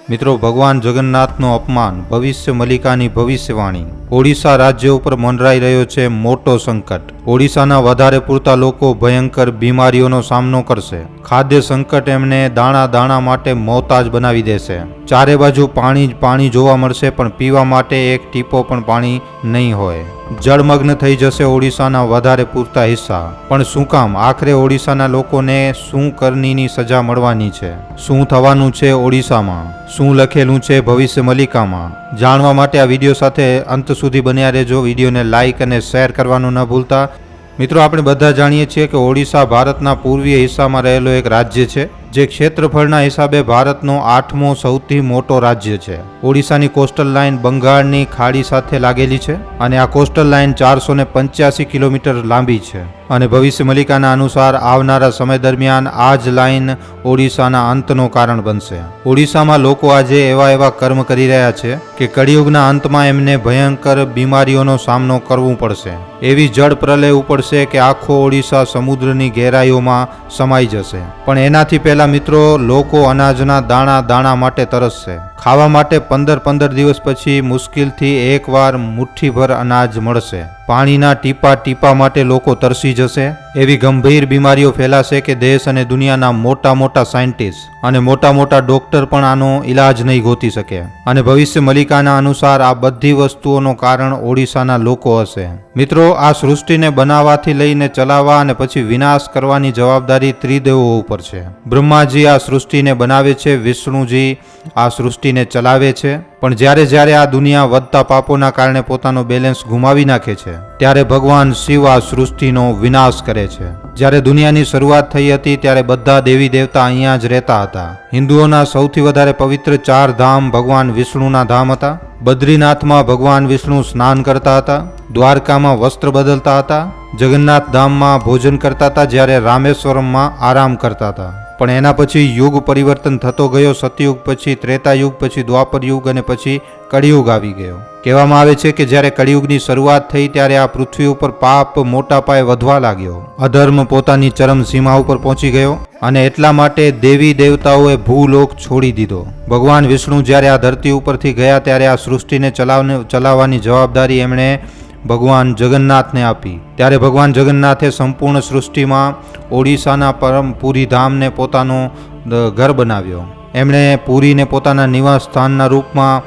મિત્રો, ભગવાન જગન્નાથનું અપમાન, ભવિષ્ય મલિકાની ભવિષ્યવાણી. ઓડિશા રાજ્ય ઉપર મંડરાઈ રહ્યો છે મોટો સંકટ. ઓડિશાના વધારે પૂરતા લોકો ભયંકર બીમારીઓનો સામનો કરશે. ખાદ્ય સંકટ એમને દાણા દાણા માટે મોહતાજ બનાવી દેશે. ચારે બાજુ પાણી જ પાણી જોવા મળશે, પણ પીવા માટે એક ટીપો પણ પાણી નહીં હોય. જળમગ્ન થઈ જશે ઓડિશાના વધારે પૂરતા હિસ્સા. પણ શું કામ? આખરે ઓડિશાના લોકોને શું કરણીની સજા મળવાની છે? શું થવાનું છે ઓડિશામાં? શું લખેલું છે ભવિષ્ય મલિકામાં? જાણવા માટે આ વિડીયો સાથે અંત સુધી બન્યા રહેજો. વિડીયોને લાઇક અને શેર કરવાનું ન ભૂલતા. મિત્રો, આપણે બધા જાણીએ છીએ કે ઓડિશા ભારતના પૂર્વીય હિસ્સામાં રહેલો એક રાજ્ય છે, જે ક્ષેત્રફળના હિસાબે ભારતનો 8મો સૌથી મોટો રાજ્ય છે. ઓડિશાની કોસ્ટલ લાઇન બંગાળની ખાડી સાથે લાગેલી છે અને આ કોસ્ટલ લાઇન 485 કિલોમીટર લાંબી છે. અને ભવિષ્ય મલિકાના અનુસાર આવનારા સમય દરમિયાન આ જ લાઇન ઓડિશાના અંતનો કારણ બનશે. ઓડિશામાં લોકો આજે એવા કર્મ કરી રહ્યા છે કે કળિયુગના અંતમાં એમને ભયંકર બીમારીઓનો સામનો કરવો પડશે. એવી જળ પ્રલય ઉપડશે કે આખો ઓડિશા સમુદ્રની ગહેરાઈઓમાં સમાઈ જશે. પણ એનાથી પહેલા મિત્રો, લોકો અનાજના દાણા દાણા માટે તરસશે. ખાવા માટે 15 દિવસ પછી મુશ્કેલથી એકવાર મુઠ્ઠીભર અનાજ મળશે. પાણીના ટીપા ટીપા માટે લોકો તરસી જશે. એવી ગંભીર બીમારીઓ ફેલાશે કે દેશ અને દુનિયાના મોટા સાયન્ટિસ્ટ અને મોટા ડોક્ટર પણ આનો ઈલાજ નહીં ગોતી શકે. અને ભવિષ્ય મલિકાના અનુસાર આ બધી વસ્તુઓનો કારણ ઓડિશાના લોકો હશે. મિત્રો, આ સૃષ્ટિને બનાવવાથી લઈને ચલાવવા અને પછી વિનાશ કરવાની જવાબદારી ત્રિદેવો ઉપર છે. બ્રહ્માજી આ સૃષ્ટિને બનાવે છે, વિષ્ણુજી આ સૃષ્ટિને ચલાવે છે. પણ જ્યારે આ દુનિયા વધતા પાપોના કારણે પોતાનો બેલેન્સ ગુમાવી નાખે છે, ત્યારે ભગવાન શિવ આ સૃષ્ટિનો વિનાશ કરે છે. જ્યારે દુનિયાની શરૂઆત થઈ હતી ત્યારે બધા દેવી દેવતા અહીંયા જ રહેતા હતા. હિન્દુઓના સૌથી વધારે પવિત્ર 4 ધામ ભગવાન વિષ્ણુના ધામ હતા. બદ્રીનાથમાં ભગવાન વિષ્ણુ સ્નાન કરતા હતા. દ્વારકામાં વસ્ત્ર બદલતા હતા. જગન્નાથ ધામમાં ભોજન કરતા હતા, જ્યારે રામેશ્વરમમાં આરામ કરતા હતા. પણ એના પછી યુગ પરિવર્તન થતો ગયો. સતયુગ પછી ત્રેતાયુગ, પછી દ્વાપર યુગ અને પછી કળિયુગ આવી ગયો. કહેવામાં આવે છે કે જ્યારે કળિયુગની શરૂઆત થઈ ત્યારે આ પૃથ્વી ઉપર પાપ મોટા પાયે વધવા લાગ્યો. અધર્મ પોતાની ચરમ સીમા ઉપર પહોંચી ગયો અને એટલા માટે દેવી દેવતાઓએ ભૂલોક છોડી દીધો. ભગવાન વિષ્ણુ જ્યારે આ ધરતી ઉપરથી ગયા ત્યારે આ સૃષ્ટિને ચલાવવાની જવાબદારી એમણે ભગવાન જગન્નાથને આપી. ત્યારે ભગવાન જગન્નાથે સંપૂર્ણ સૃષ્ટિમાં ઓડિશાના પરમ પુરી ધામને પોતાનો ઘર બનાવ્યો. એમણે પુરીને પોતાના નિવાસ સ્થાનના રૂપમાં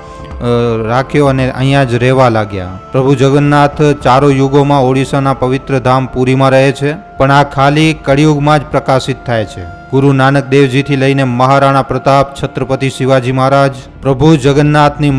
રાખ્યો અને અહીંયા જ રહેવા લાગ્યા. પ્રભુ જગન્નાથ ચારો યુગોમાં ઓડિશાના પવિત્ર ધામ પુરીમાં રહે છે, પણ આ ખાલી કળિયુગમાં જ પ્રકાશિત થાય છે. ગુરુ નાનક દેવજીથી લઈને મહારાણા પ્રતાપ, છત્રપતિ શિવાજી મહારાજ પ્રભુ જગન્નાથની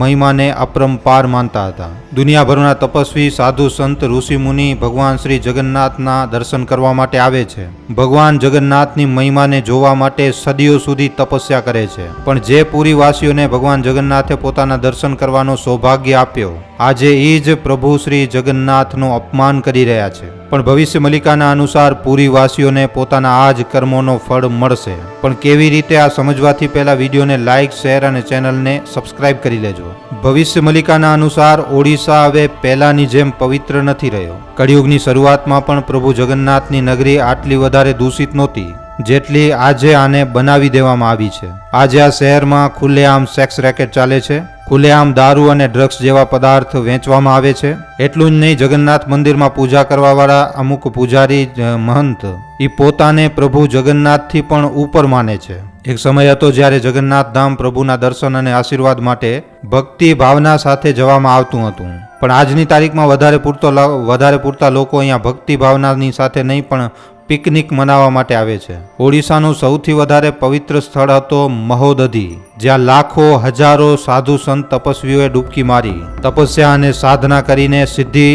મહિમાને અપરંપાર માનતા હતા. દુનિયાભરના તપસ્વી, સાધુ, સંત, ઋષિ મુનિ ભગવાન શ્રી જગન્નાથના દર્શન કરવા માટે આવે છે. ભગવાન જગન્નાથની મહિમાને જોવા માટે સદીઓ સુધી તપસ્યા કરે છે. પણ જે પુરીવાસીઓને ભગવાન જગન્નાથે પોતાના દર્શન કરવાનો સૌભાગ્ય આપ્યો, આજે એ જ પ્રભુ શ્રી જગન્નાથનું અપમાન કરી રહ્યા છે. પણ ભવિષ્ય મલિકાના અનુસાર પુરીવાસીઓને પોતાના આ જ કર્મોનો ફળ મળશે. પણ કેવી રીતે આ સમજવાથી પહેલા વિડીયોને લાઇક, શેર અને ચેનલને સબસ્ક્રાઇબ કરી લેજો. ભવિષ્ય મલિકાના અનુસાર ઓડિશા હવે પહેલાની જેમ પવિત્ર નથી રહ્યો. કળિયુગની શરૂઆતમાં પણ પ્રભુ જગન્નાથની નગરી આટલી વધારે દૂષિત નહોતી જેટલી આજે આને બનાવી દેવામાં આવી છે. આજે આ શહેરમાં ખુલ્લેઆમ સેક્સ રેકેટ ચાલે છે. ખુલ્લેઆમ દારૂ અને ડ્રગ્સ જેવા પદાર્થ વેચવામાં આવે છે. એટલું જ નહીં, જગન્નાથ મંદિરમાં પૂજા કરવાવાળા અમુક પૂજારી મહંત એ પોતાને પ્રભુ જગન્નાથથી પણ ઉપર માને છે. એક સમય હતો જ્યારે જગન્નાથ ધામ પ્રભુના દર્શન અને આશીર્વાદ માટે ભક્તિ ભાવના સાથે જવામાં આવતું હતું. પણ આજની તારીખમાં વધારે પૂરતા લોકો અહીંયા ભક્તિ ભાવનાની સાથે નહીં, પણ પિકનિક મનાવવા માટે આવે છે. ઓડિશાનું સૌથી વધારે પવિત્ર સ્થળ હતો મહોદધી, જ્યાં લાખો હજારો સાધુ સંત તપસ્વીઓએ ડૂબકી મારી, તપસ્યા અને સાધના કરીને સિદ્ધિ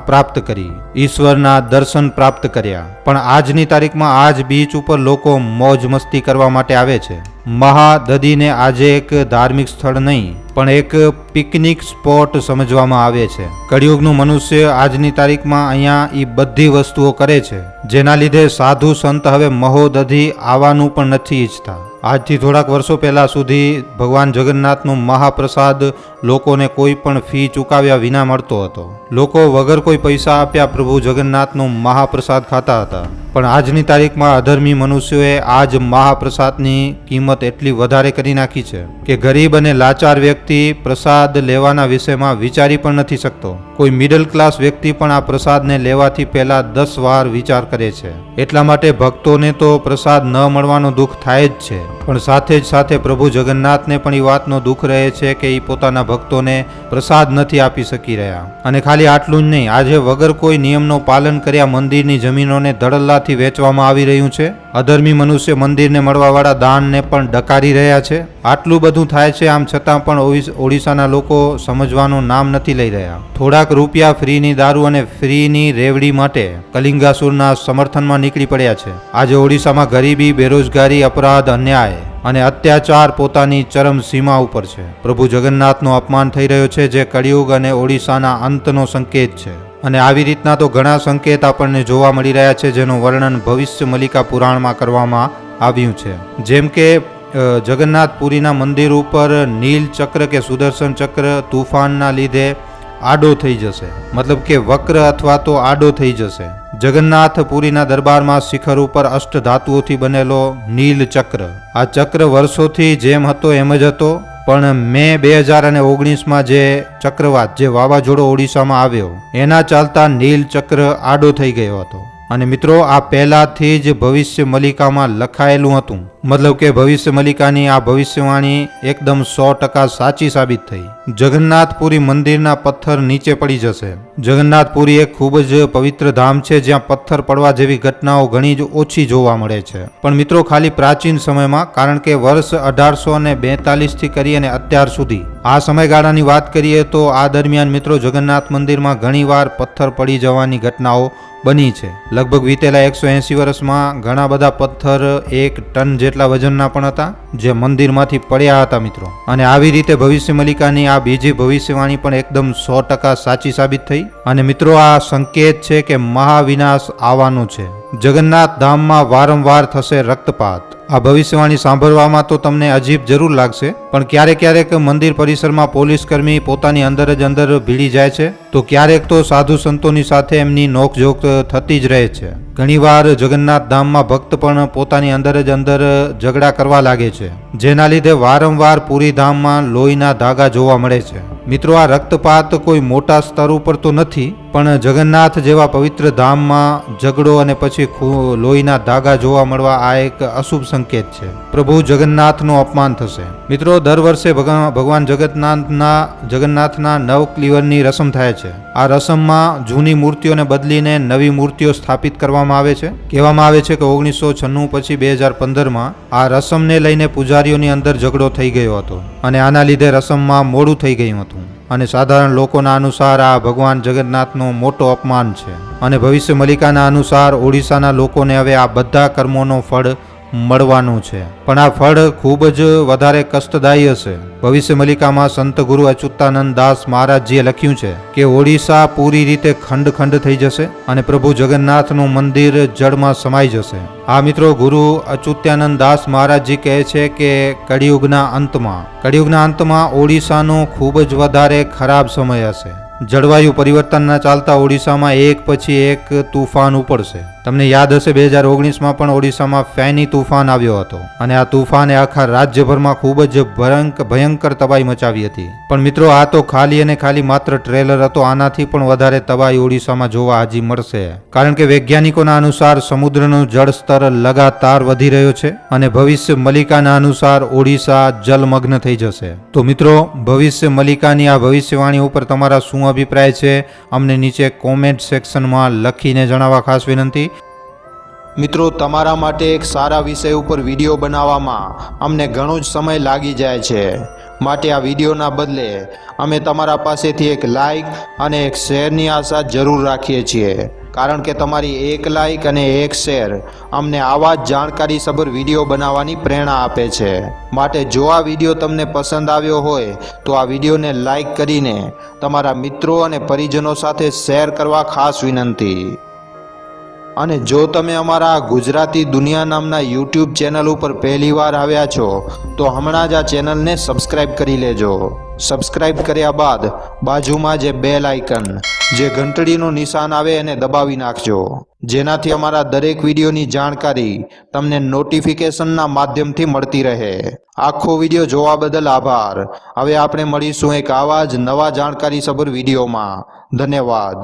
પ્રાપ્ત કરી, ઈશ્વરના દર્શન પ્રાપ્ત કર્યા. પણ આજની તારીખમાં આ જ બીચ ઉપર લોકો મોજ મસ્તી કરવા માટે આવે છે. મહાદધીને આજે એક ધાર્મિક સ્થળ નહીં, પણ એક પિકનિક સ્પોટ સમજવામાં આવે છે. કળિયુગનું મનુષ્ય આજની તારીખમાં અહીંયા એ બધી વસ્તુઓ કરે છે, જેના લીધે સાધુ સંત હવે મહોદધી આવવાનું પણ નથી ઈચ્છતા. આજથી થોડાક વર્ષો પહેલા સુધી ભગવાન જગન્નાથનું મહાપ્રસાદ લોકોને કોઈ પણ ફી ચૂકવ્યા વિના મળતો હતો. લોકો વગર કોઈ પૈસા આપ્યા પ્રભુ જગન્નાથનું મહાપ્રસાદ ખાતા હતા. પણ આજની તારીખમાં અધર્મી મનુષ્યોએ આ જ મહાપ્રસાદની કિંમત એટલી વધારે કરી નાખી છે કે ગરીબ અને લાચાર વ્યક્તિ પ્રસાદ લેવાના વિષયમાં વિચારી પણ નથી શકતો. કોઈ મિડલ ક્લાસ વ્યક્તિ પણ આ પ્રસાદને લેવાથી પહેલા 10 વાર વિચાર કરે છે. એટલા માટે ભક્તોને તો પ્રસાદ ન મળવાનો દુઃખ થાય જ છે, પણ સાથે જ સાથે પ્રભુ જગન્નાથને પણ એ વાતનો દુઃખ રહે છે કે એ પોતાના ભક્તોને પ્રસાદ નથી આપી શકી રહ્યા. અને ખાલી આટલું જ નહીં, આજે વગર કોઈ નિયમનો પાલન કર્યા મંદિરની જમીનોને ધડલ્લાથી વેચવામાં આવી રહ્યું છે. અધર્મી મનુષ્ય મંદિરને મળવાવાળા દાનને પણ ડકારી રહ્યા છે. આટલું બધું થાય છે, આમ છતાં પણ ઓડિશાના લોકો સમજવાનું નામ નથી લઈ રહ્યા. થોડાક રૂપિયા ફ્રીની દારૂ અને ફ્રીની રેવડી માટે કલિંગાસુરના સમર્થનમાં નીકળી પડ્યા છે. આજે ઓડિશામાં ગરીબી, બેરોજગારી, અપરાધ, અન્યાય અને અત્યાચાર પોતાની ચરમ સીમા ઉપર છે. પ્રભુ જગન્નાથનું અપમાન થઈ રહ્યો છે, જે કળિયુગ અને ઓડિશાના અંતનો સંકેત છે. અને આવી રીતના તો ઘણા સંકેત આપણને જોવા મળી રહ્યા છે, જેનું વર્ણન ભવિષ્ય મલિકા પુરાણમાં કરવામાં આવ્યું છે. જેમ કે જગન્નાથપુરીના મંદિર ઉપર નીલ ચક્ર કે સુદર્શન ચક્ર તુફાનના લીધે આડો થઈ જશે, મતલબ કે વક્ર અથવા તો આડો થઈ જશે. જગન્નાથપુરીના દરબારમાં શિખર ઉપર અષ્ટ ધાતુઓથી બનેલો નીલ ચક્ર, આ ચક્ર વર્ષોથી જેમ હતો એમ જ હતો, પણ મે 2019માં જે ચક્રવાત, જે વાવાઝોડો ઓડિશામાં આવ્યો, એના ચાલતા નીલ ચક્ર આડો થઈ ગયો હતો. અને મિત્રો, આ પહેલાથી જ ભવિષ્ય મલિકામાં લખાયેલું હતું, મતલબ કે ભવિષ્ય મલિકાની આ ભવિષ્યવાણી એકદમ 100% સાચી સાબિત થઈ. જગન્નાથપુરી મંદિરના પથ્થર નીચે પડી જશે. જગન્નાથપુરી એક ખૂબ જ પવિત્ર ધામ છે, જ્યાં પથ્થર પડવા જેવી ઘટનાઓ ઘણી જ ઓછી જોવા મળે છે. પણ મિત્રો, ખાલી પ્રાચીન સમયમાં, કારણ કે વર્ષ 1842થી કરી અને અત્યાર સુધી આ સમયગાળાની વાત કરીએ તો આ દરમિયાન મિત્રો જગન્નાથ મંદિરમાં ઘણીવાર પથ્થર પડી જવાની ઘટનાઓ બની છે. લગભગ વીતેલા 180 વર્ષમાં ઘણા બધા પથ્થર 1 ટન જેટલા વજનના પણ હતા, જે મંદિરમાંથી પડ્યા હતા મિત્રો. અને આવી રીતે ભવિષ્ય મલિકાની આ બીજી ભવિષ્યવાણી પણ એકદમ 100% સાચી સાબિત થઈ. અને મિત્રો, આ સંકેત છે કે મહાવિનાશ આવવાનું છે. જગન્નાથ ધામમાં વારંવાર થશે રક્તપાત. આ ભવિષ્યવાણી સાંભળવામાં તો તમને અજીબ જરૂર લાગશે, પણ ક્યારેક ક્યારેક મંદિર પરિસરમાં પોલીસ કર્મી પોતાની અંદર જ અંદર ભીડી જાય છે, તો ક્યારેક તો સાધુ સંતોની સાથે એમની નોકઝોક થતી જ રહે છે. ઘણીવાર જગન્નાથ ધામમાં ભક્ત પણ પોતાની અંદર જ અંદર ઝઘડા કરવા લાગે છે, જેના લીધે વારંવાર પૂરી ધામમાં લોહીના ધાગા જોવા મળે છે. મિત્રો, આ રક્તપાત કોઈ મોટા સ્તર ઉપર તો નથી, પણ જગન્નાથ જેવા પવિત્ર ધામમાં ઝઘડો અને પછી લોહીના ધાગા જોવા મળવા આ એક અશુભ સંકેત છે. પ્રભુ જગન્નાથનું અપમાન થશે. મિત્રો, દર વર્ષે ભગવાન જગન્નાથના નવકલેવરની રસમ થાય છે. આ રસમમાં જૂની મૂર્તિઓને બદલીને નવી મૂર્તિઓ સ્થાપિત કરવામાં આવે છે. કહેવામાં આવે છે કે 1996 પછી 2015માં આ રસમને લઈને પૂજારીઓની અંદર ઝઘડો થઈ ગયો હતો, અને આના લીધે રસમમાં મોડું થઈ ગયું હતું. અને સાધારણ લોકોના અનુસાર આ ભગવાન જગન્નાથનો મોટો અપમાન છે. અને ભવિષ્ય મલિકાના અનુસાર ઓડિશાના લોકોને હવે આ બધા કર્મોનો ફળ મળવાનું છે, પણ આ ફળ ખૂબ જ વધારે કષ્ટદાયી હશે. ભવિષ્ય મલિકામાં સંત ગુરુ અચ્યુતાનંદ દાસ મહારાજજીએ લખ્યું છે કે ઓડિશા પૂરી રીતે ખંડ ખંડ થઈ જશે અને પ્રભુ જગન્નાથનું મંદિર જળમાં સમાઈ જશે. આ મિત્રો, ગુરુ અચ્યુતાનંદ દાસ મહારાજજી કહે છે કે કળિયુગના અંતમાં ઓડિશાનો ખૂબ જ વધારે ખરાબ સમય હશે. જળવાયુ પરિવર્તનના ચાલતા ઓડિશામાં એક પછી એક તુફાન ઉપડશે. તમને યાદ હશે 2019માં પણ ઓડિશામાં ફેની તુફાન આવ્યો હતો, અને આ તુફાને આખા રાજ્યભરમાં ખૂબ જ ભયંકર તબાહી મચાવી હતી. પણ મિત્રો, આ તો ખાલી અને ખાલી માત્ર ટ્રેલર હતો. આનાથી પણ વધારે તબાહી ઓડિશામાં જોવા હજી મળશે, કારણ કે વૈજ્ઞાનિકોના અનુસાર સમુદ્રનું જળસ્તર લગાતાર વધી રહ્યો છે, અને ભવિષ્ય મલિકાના અનુસાર ઓડિશા જલમગ્ન થઈ જશે. તો મિત્રો, ભવિષ્ય મલિકાની આ ભવિષ્યવાણી ઉપર તમારા શું અભિપ્રાય છે અમને નીચે કોમેન્ટ સેક્શનમાં લખીને જણાવવા ખાસ વિનંતી. મિત્રો, તમારા માટે એક સારા વિષય ઉપર વિડીયો બનાવવામાં અમને ઘણો જ સમય લાગી જાય છે, માટે આ વિડીયોના બદલે અમે તમારા પાસેથી એક લાઈક અને એક શેરની આશા જરૂર રાખીએ છીએ, કારણ કે તમારી એક લાઈક અને એક શેર અમને આવા જ જાણકારીસભર વિડીયો બનાવવાની પ્રેરણા આપે છે. માટે જો આ વિડીયો તમને પસંદ આવ્યો હોય તો આ વિડીયોને લાઈક કરીને તમારા મિત્રો અને પરિજનો સાથે શેર કરવા ખાસ વિનંતી. અને જો તમે અમારા ગુજરાતી દુનિયા નામના યુટ્યુબ ચેનલ ઉપર પહેલીવાર આવ્યા છો તો હમણાં જ આ ચેનલને સબસ્ક્રાઈબ કરી લેજો. સબસ્ક્રાઇબ કર્યા બાદ બાજુમાં જે બેલ આઇકન જે ઘંટડીનું નિશાન આવે એને દબાવી નાખજો, જેનાથી અમારા દરેક વિડીયોની જાણકારી તમને નોટિફિકેશનના માધ્યમથી મળતી રહે। આખો વિડીયો જોવા બદલ આભાર। હવે આપણે મળીશું એક આવા જ નવા જાણકારીસભર વિડીયોમાં। ધન્યવાદ।